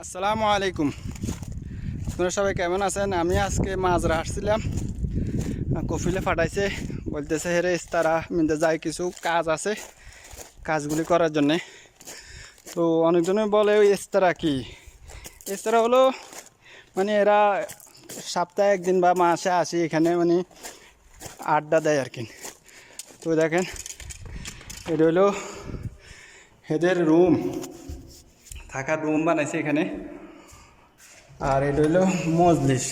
আসসালামু আলাইকুম। আপনারা সবাই কেমন আছেন? আমি আজকে মাঝরা আসছিলাম, কফিলে ফাটাইছে, বলতেছে হেরে ইস্তারা মিনতে যায়, কিছু কাজ আছে, কাজগুলি করার জন্যে। তো অনেকজনে বলে ওই ইস্তারা কি? ইস্তারা হলো মানে এরা সপ্তাহে একদিন বা মাসে আসি এখানে, মানে আড্ডা দেয় আর কি। তো দেখেন, এটা হলো এদের রুম, থাকার রুম বানাইছে এখানে। আর এটা হলো মজলিস,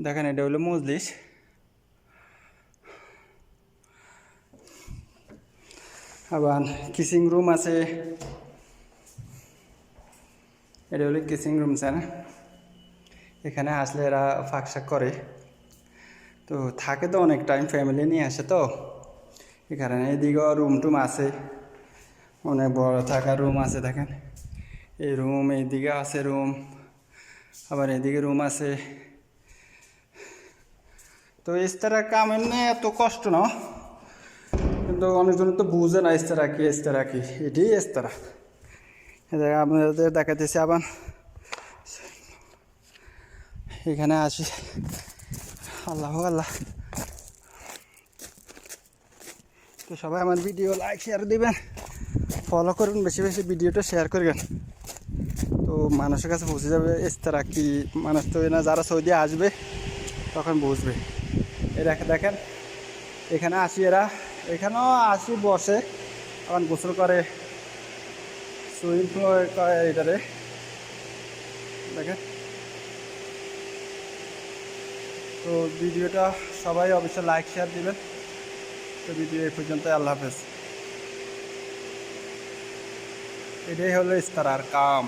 দেখেন এটা হলো মজলিস। আবার কিসিং রুম আছে, এটা হলো কিসিং রুম স্যার। এখানে আসলে এরা ফাঁকশাক করে, তো থাকে তো অনেক টাইম, ফ্যামিলি নিয়ে আসে তো এখানে। এদিকেও রুম টুম আছে, অনেক বড় থাকার রুম আছে। দেখেন এই রুম, এইদিকে আছে রুম, আবার এদিকে রুম আছে। তো ইস্তারা কাম এমনি এত কষ্ট না, কিন্তু অনেকজন তো বুঝে না ইস্তারা কি, ইস্তারা কি, এটাই ইস্তারা। আপনাদের দেখাতেছি আবার এখানে আসি। আল্লাহ আল্লাহ। তো সবাই আমার ভিডিও লাইক শেয়ার দিবেন, ফলো করুন, বেশি বেশি ভিডিওটা শেয়ার করবেন, তো মানুষের কাছে পৌঁছে যাবে ইস্তারা কি। মানুষ তো না, যারা সৌদি আসবে তখন বুঝবে। এরা দেখেন এখানে আসি, এরা এখানেও আসি, বসে, আবার গোসল করে, সুইমিং পুল করে এটারে। দেখেন, তো ভিডিওটা সবাই অবশ্যই লাইক শেয়ার দিবেন। তো ভিডিও এই পর্যন্ত, আল্লাহ হাফেজ। এটাই হলো ইস্তারার কাম।